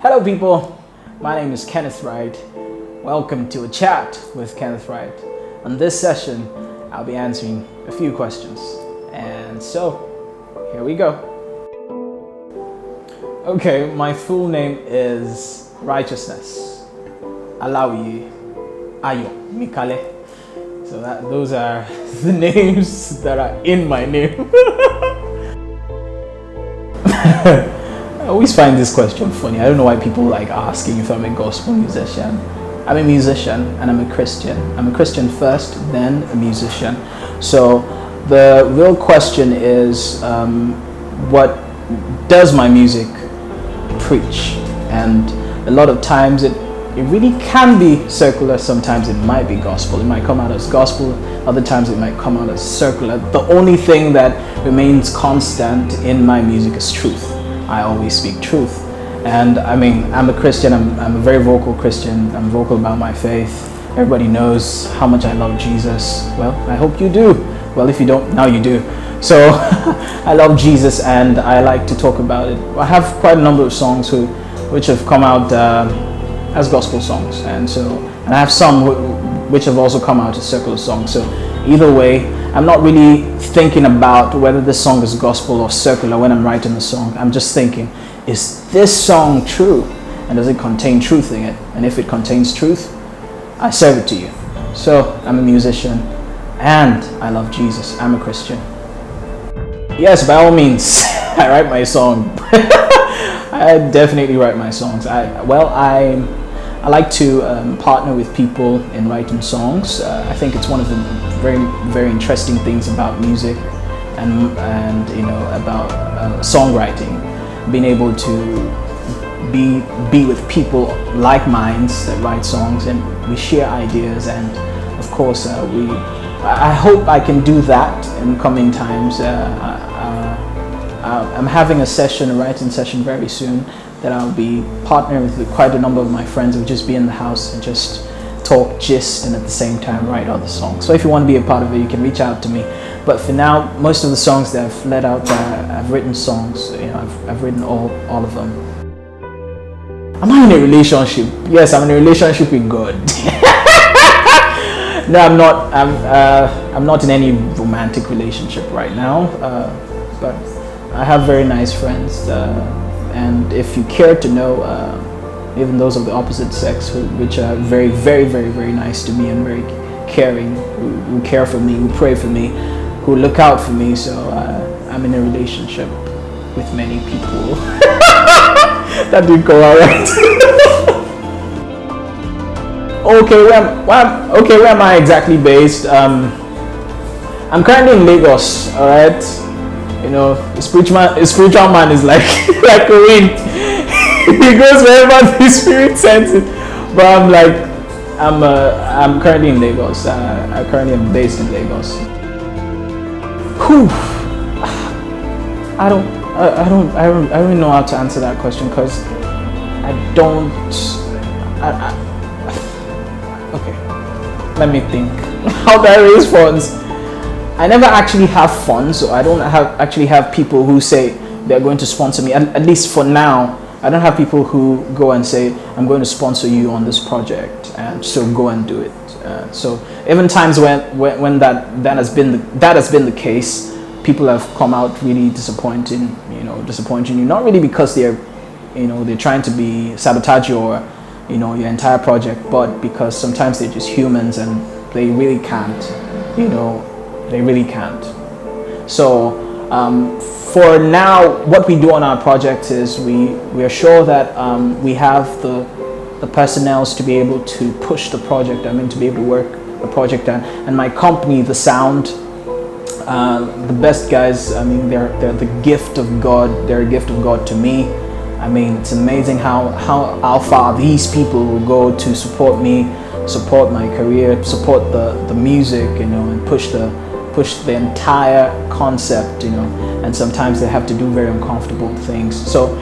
Hello people, my name is Kenneth Wright. Welcome to a chat with Kenneth Wright. On this session, I'll be answering a few questions. And so, here we go. Okay, my full name is Righteousness. Alawi Ayo Mikale. So those are the names that are in my name. I always find this question funny. I don't know why people like asking if I'm a gospel musician. I'm a musician and I'm a Christian. I'm a Christian first, then a musician. So the real question is, what does my music preach? And a lot of times it really can be secular. Sometimes it might be gospel. It might come out as gospel. Other times it might come out as secular. The only thing that remains constant in my music is truth. I always speak truth. And I mean, I'm a Christian. I'm a very vocal Christian. I'm vocal about my faith. Everybody knows how much I love Jesus. Well, I hope you do. Well, if you don't, now you do. So I love Jesus and I like to talk about it. I have quite a number of songs which have come out as gospel songs, and I have some which have also come out as secular songs. So either way, I'm not really thinking about whether this song is gospel or secular when I'm writing the song. I'm just thinking, is this song true? And does it contain truth in it? And if it contains truth, I serve it to you. So I'm a musician and I love Jesus. I'm a Christian. Yes, by all means, I write my song. I definitely write my songs. I like to partner with people in writing songs. I think it's one of the very, very interesting things about music and you know, about songwriting. Being able to be with people like minds that write songs, and we share ideas, and of course I hope I can do that in coming times. I'm having a writing session very soon that I'll be partnering with quite a number of my friends. We'll just be in the house and just talk, gist, and at the same time write other songs. So if you want to be a part of it, you can reach out to me. But for now, most of the songs that I've let out, I've written songs. You know, I've written all of them. Am I in a relationship? Yes, I'm in a relationship with God. No, I'm not. I'm not in any romantic relationship right now. But I have very nice friends. And if you care to know, even those of the opposite sex, which are very, very, very, very nice to me and very caring, who care for me, who pray for me, who look out for me. So I'm in a relationship with many people. That didn't go all right. Okay, where am I exactly based? I'm currently in Lagos. All right. You know, a spiritual man is like like a wind. He goes wherever the spirit sends it. But I'm currently in Lagos. I currently am based in Lagos. Whew. I don't know how to answer that question, because I don't. Okay, let me think. How do I raise funds? I never actually have funds, so I don't actually have people who say they're going to sponsor me. At least for now, I don't have people who go and say, I'm going to sponsor you on this project, and so go and do it. So even times when that has been the case, people have come out really disappointing you. Not really because they're trying to sabotage your your entire project, but because sometimes they're just humans and they really can't. They really can't. So for now, what we do on our project is we are sure that we have the personnel to be able to push the project. To be able to work the project, and my company, The Sound, the best guys. They're the gift of God. They're a gift of God to me. It's amazing how far these people will go to support me, support my career, support the music, and push the entire concept, and sometimes they have to do very uncomfortable things. So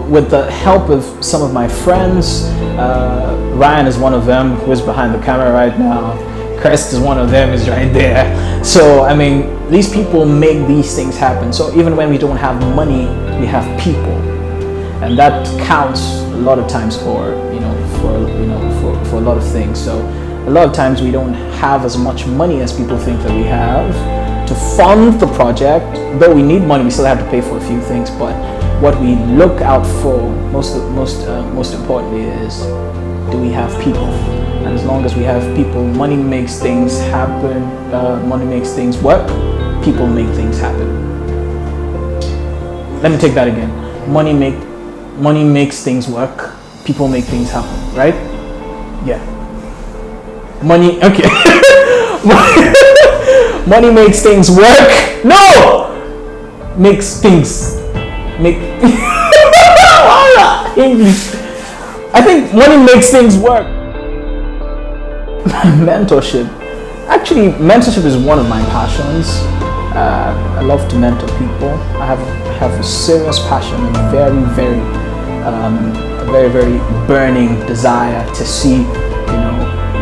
with the help of some of my friends, Ryan is one of them, who is behind the camera right now. Crest is one of them, is right there. So these people make these things happen. So even when we don't have money, we have people. and that counts a lot of times for for a lot of things. So a lot of times we don't have as much money as people think that we have to fund the project. Though we need money, we still have to pay for a few things. But what we look out for most importantly is, do we have people? And as long as we have people, money makes things happen. Money makes things work. People make things happen. Let me take that again. Money makes things work. People make things happen. Right? Yeah. Money. Okay. Money makes things work. No. Makes things make. English. I think money makes things work. Mentorship. Actually, mentorship is one of my passions. I love to mentor people. I have a serious passion and a very burning desire to see,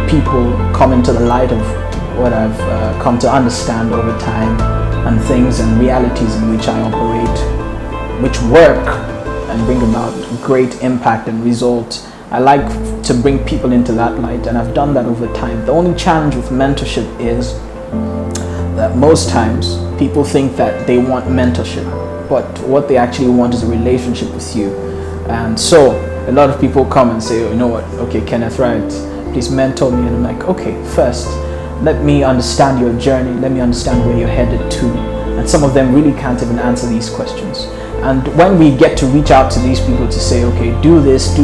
people come into the light of what I've come to understand over time, and things and realities in which I operate, which work and bring about great impact and result. I like to bring people into that light, and I've done that over time. The only challenge with mentorship is that most times people think that they want mentorship, but what they actually want is a relationship with you. And so a lot of people come and say, oh, you know what, okay, Kenneth, right, please mentor me. And I'm like, okay, first let me understand your journey, let me understand where you're headed to. And some of them really can't even answer these questions. And when we get to reach out to these people to say, okay, do this,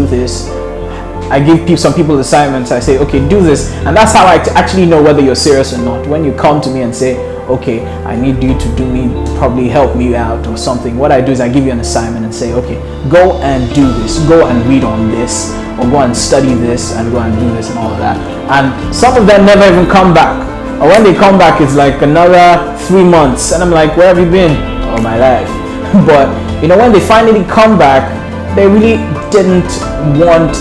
I give some people assignments. I say, okay, do this, and that's how I actually know whether you're serious or not. When you come to me and say, okay, I need you to probably help me out or something, what I do is I give you an assignment and say, okay, go and do this, go and read on this, or go and study this, and go and do this and all of that. And some of them never even come back, or when they come back, it's like another 3 months, and I'm like, where have you been? All my life. But when they finally come back, they really didn't want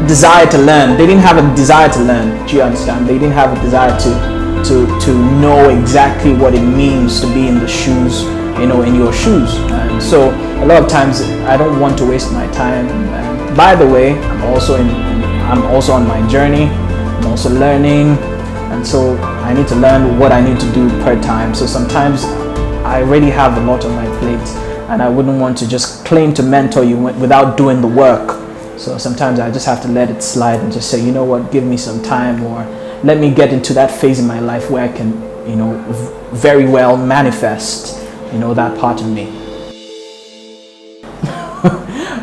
desire to learn. They didn't have a desire to learn. Do you understand? They didn't have a desire to know exactly what it means to be in the shoes, in your shoes. And so a lot of times I don't want to waste my time. And by the way, I'm also on my journey. I'm also learning, and so I need to learn what I need to do per time. So sometimes I already have a lot on my plate, and I wouldn't want to just claim to mentor you without doing the work. So sometimes I just have to let it slide and just say, you know what, give me some time, or let me get into that phase in my life where I can, very well manifest, that part of me.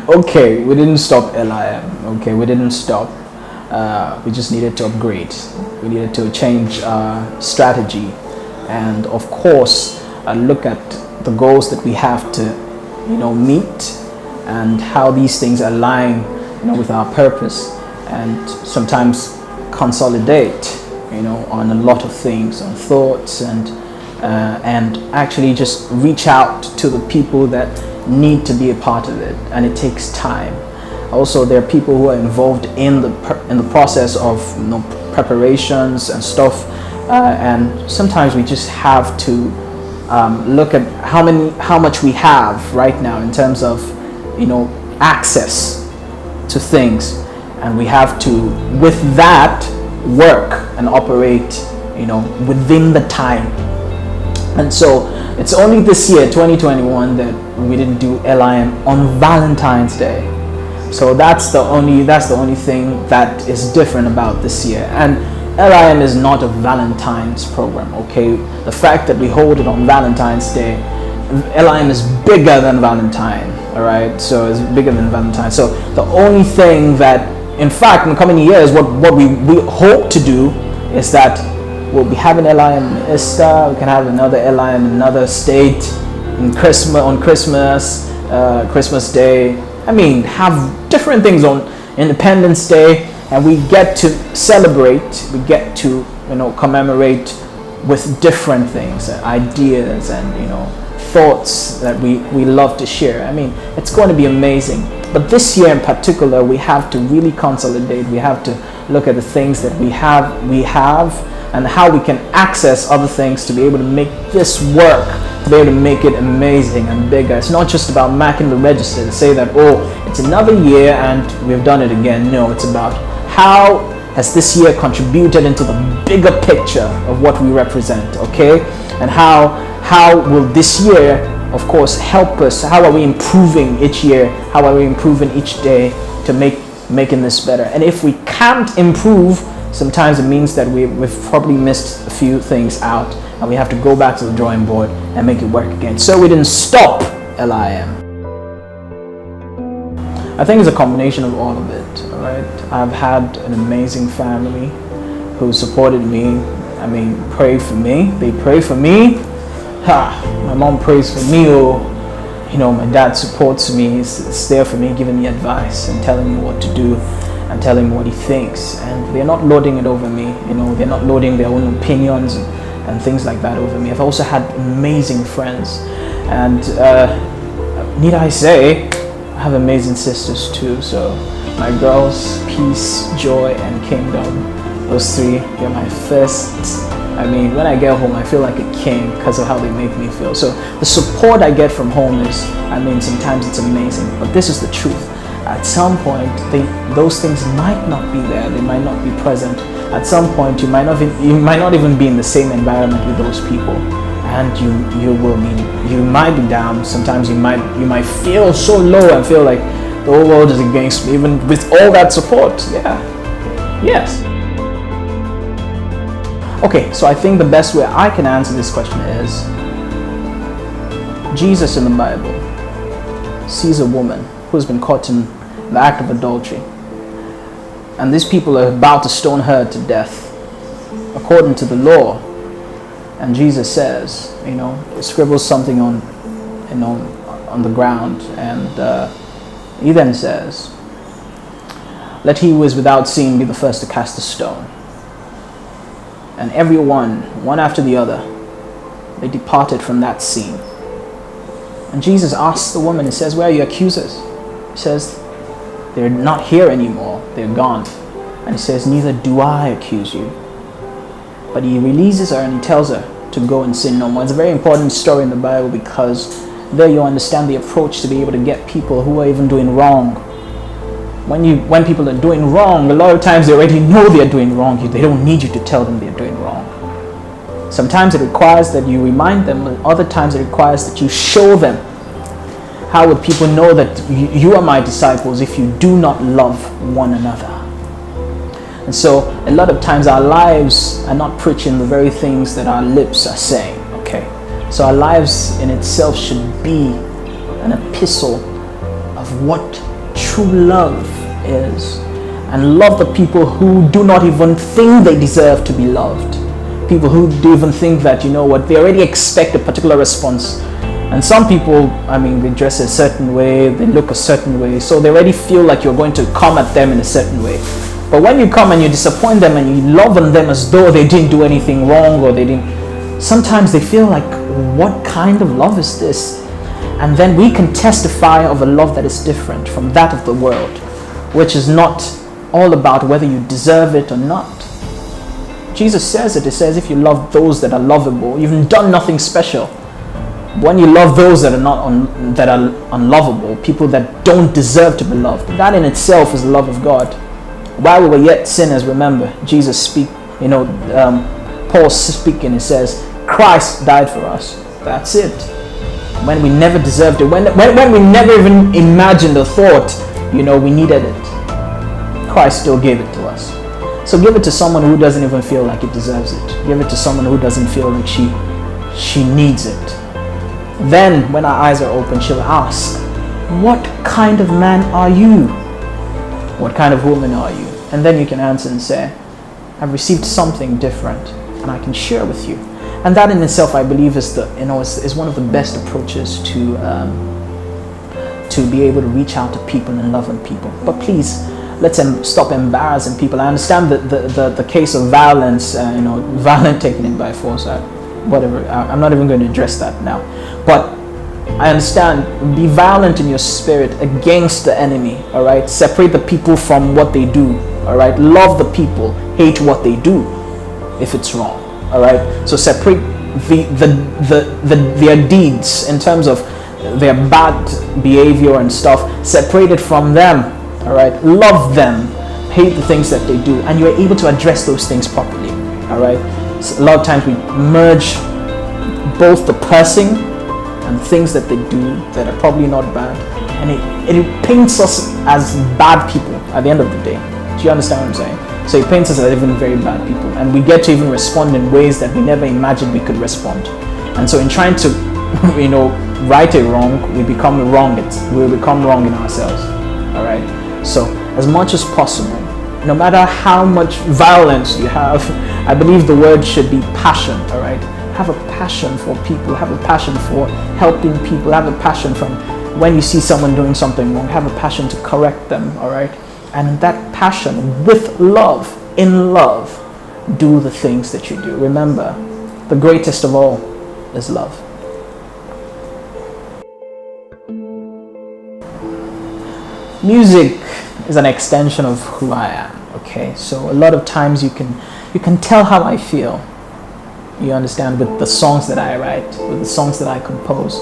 Okay, we didn't stop LIM. Okay, we didn't stop. We just needed to upgrade. We needed to change strategy, and of course, look at the goals that we have to, meet, and how these things align, with our purpose, and sometimes consolidate, on a lot of things, on thoughts, and actually just reach out to the people that need to be a part of it, and it takes time. Also, there are people who are involved in the process of preparations and stuff, and sometimes we just have to look at how much we have right now in terms of access to things, and we have to, with that, work and operate within the time. And so it's only this year, 2021, that we didn't do LIM on Valentine's Day. So that's the only thing that is different about this year. And LIM is not a Valentine's program, okay? The fact that we hold it on Valentine's Day, LIM is bigger than Valentine, all right? So it's bigger than Valentine. So the only thing that, in fact, in the coming years, what we hope to do is that we'll be having LIM in Easter. We can have another LIM in another state on Christmas Day. I mean, have different things on Independence Day, and we get to celebrate. We get to commemorate with different things, ideas, and thoughts that we love to share. I mean, it's going to be amazing. But this year in particular, we have to really consolidate. We have to look at the things that we have, and how we can access other things to be able to make this work, to be able to make it amazing and bigger. It's not just about marking the register to say that, oh, it's another year and we've done it again. No, it's about how has this year contributed into the bigger picture of what we represent, okay? And how will this year, of course, help us? How are we improving each year? How are we improving each day to making this better? And if we can't improve, sometimes it means that we've probably missed a few things out, and we have to go back to the drawing board and make it work again. So we didn't stop LIM. I think it's a combination of all of it, all right? I've had an amazing family who supported me. I mean, pray for me. They pray for me. My mom prays for me. My dad supports me. He's there for me, giving me advice and telling me what to do and telling me what he thinks. And they're not lording it over me. They're not loading their own opinions and things like that over me. I've also had amazing friends. And need I say, I have amazing sisters too. So my girls, peace, joy, and kingdom. Those three, they're my first. I mean, when I get home, I feel like a king because of how they make me feel. So the support I get from home is, sometimes it's amazing. But this is the truth. At some point, those things might not be there. They might not be present. At some point, you might not even be in the same environment with those people, and you might be down. Sometimes you might feel so low and feel like the whole world is against me, even with all that support. Yeah. Yes. Okay, so I think the best way I can answer this question is, Jesus in the Bible sees a woman who's been caught in the act of adultery, and these people are about to stone her to death according to the law. And Jesus says, scribbles something on the ground, and he then says, "Let he who is without sin be the first to cast a stone." And everyone, one after the other, they departed from that scene. And Jesus asks the woman, he says, "Where are your accusers?" He says, "They're not here anymore, they're gone." And he says, "Neither do I accuse you." But he releases her and he tells her to go and sin no more. It's a very important story in the Bible, because there you understand the approach to be able to get people who are even doing wrong. When people are doing wrong, a lot of times they already know they're doing wrong. They don't need you to tell them they're doing wrong. Sometimes it requires that you remind them, and other times it requires that you show them. How would people know that you are my disciples if you do not love one another? And so a lot of times our lives are not preaching the very things that our lips are saying, okay? So our lives in itself should be an epistle of what true love is. And love the people who do not even think they deserve to be loved. People who do even think that, they already expect a particular response. And some people, they dress a certain way, they look a certain way, so they already feel like you're going to come at them in a certain way. But when you come and you disappoint them and you love on them as though they didn't do anything wrong, or sometimes they feel like, what kind of love is this? And then we can testify of a love that is different from that of the world, which is not all about whether you deserve it or not. Jesus says it. It says, if you love those that are lovable, you've done nothing special. When you love those that are unlovable, people that don't deserve to be loved, that in itself is the love of God. While we were yet sinners, remember, Jesus speak. Paul speaking. It says, Christ died for us. That's it. When we never deserved it, when we never even imagined or thought, we needed it, Christ still gave it to us. So give it to someone who doesn't even feel like it deserves it. Give it to someone who doesn't feel like she needs it. Then, when our eyes are open, she'll ask, "What kind of man are you? What kind of woman are you?" And then you can answer and say, "I've received something different, and I can share with you." And that in itself, I believe, is one of the best approaches to be able to reach out to people and love on people. But please, let's stop embarrassing people. I understand the case of violence, violent taking it by force. Whatever. I'm not even going to address that now. But I understand. Be violent in your spirit against the enemy. All right. Separate the people from what they do. All right. Love the people. Hate what they do, if it's wrong. All right. So separate their deeds, in terms of their bad behavior and stuff, separate it from them. All right, love them, hate the things that they do, and you're able to address those things properly. All right, so a lot of times we merge both the person and things that they do that are probably not bad, and it paints us as bad people at the end of the day. Do you understand what I'm saying? So it paints us as even very bad people, and we get to even respond in ways that we never imagined we could respond. And so in trying to, right a wrong, we become wrong. We become wrong in ourselves. All right. So as much as possible, no matter how much violence you have, I believe the word should be passion. All right. Have a passion for people. Have a passion for helping people. Have a passion from when you see someone doing something wrong. Have a passion to correct them. All right. And that passion, with love, in love, do the things that you do. Remember, the greatest of all is love. Music is an extension of who I am. Okay, so a lot of times you can tell how I feel. You understand, with the songs that I write, with the songs that I compose.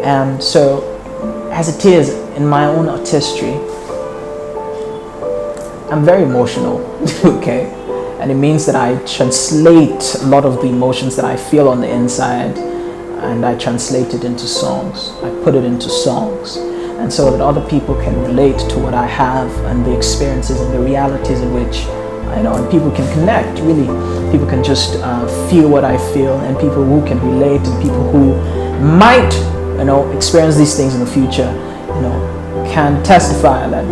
And so, as it is in my own artistry, I'm very emotional. Okay, and it means that I translate a lot of the emotions that I feel on the inside, and I translate it into songs. I put it into songs, and so that other people can relate to what I have and the experiences and the realities in which I know, and people can connect. Really, people can just feel what I feel, and people who can relate, and people who might, experience these things in the future, can testify that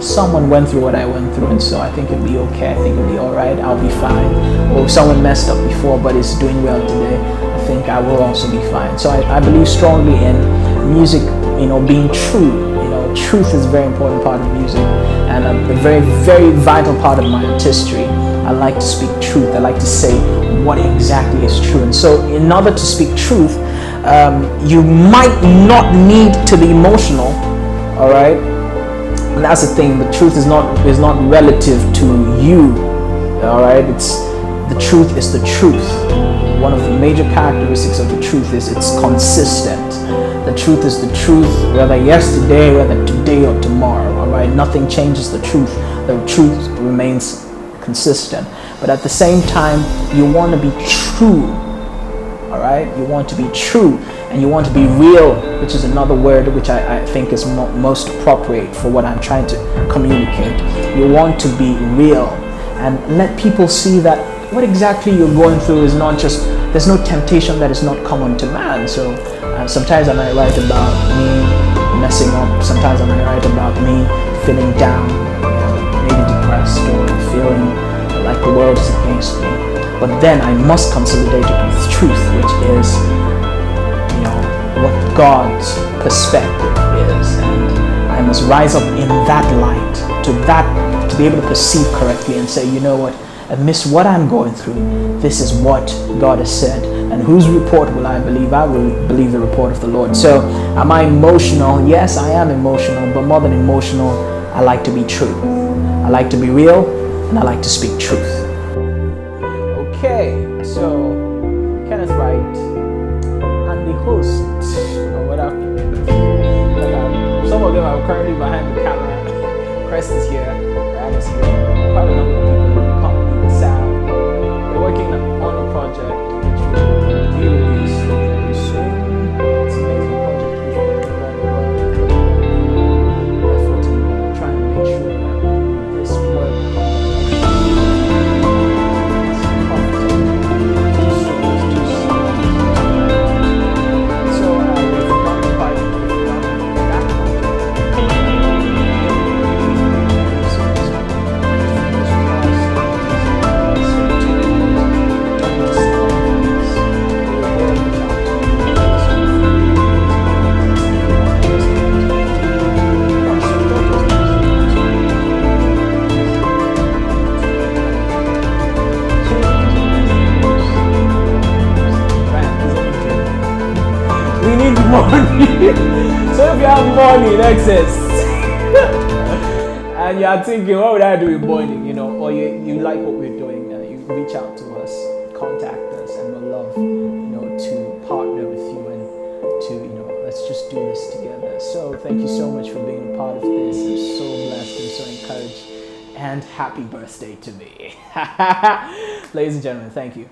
someone went through what I went through, and so I think it'll be okay. I think it'll be all right. I'll be fine. Or if someone messed up before but is doing well today, I think I will also be fine. So I believe strongly in music, being true. Truth is a very important part of music, and a very, very vital part of my artistry. I like to speak truth. I like to say what exactly is true. And so in order to speak truth, you might not need to be emotional. All right. And that's the thing. The truth is not relative to you. All right. The truth is the truth. One of the major characteristics of the truth is it's consistent. The truth is the truth, whether yesterday, whether today or tomorrow. All right. Nothing changes the truth. The truth remains consistent. But at the same time, you want to be true. All right. You want to be true. And you want to be real, which is another word which I think is most appropriate for what I'm trying to communicate. You want to be real and let people see that what exactly you're going through is not just, there's no temptation that is not common to man. So sometimes I might write about me messing up. Sometimes I might write about me feeling down, maybe depressed, or feeling like the world is against me. But then I must consolidate it with truth, which is what God's perspective is, and I must rise up in that light to be able to perceive correctly and say, you know what, amidst what I'm going through, this is what God has said, and whose report will I believe? I will believe the report of the Lord. So am I emotional? Yes, I am emotional, but more than emotional, I like to be true. I like to be real, and I like to speak truth. Okay, so Kenneth Wright, the host, or whatever. Some of them are currently behind the camera. Crest is here, Ryan is here. Quite a number of people in the company, the sound. We're working on a project which will be released very soon. It's an amazing project we've worked around the world. Effort in trying to make sure that this work money. So if you have money in excess and you are thinking, what would I do with money? Or you like what we're doing, you reach out to us, contact us, and we'll love, to partner with you and to, let's just do this together. So thank you so much for being a part of this. I'm so blessed and so encouraged. And happy birthday to me. Ladies and gentlemen, thank you.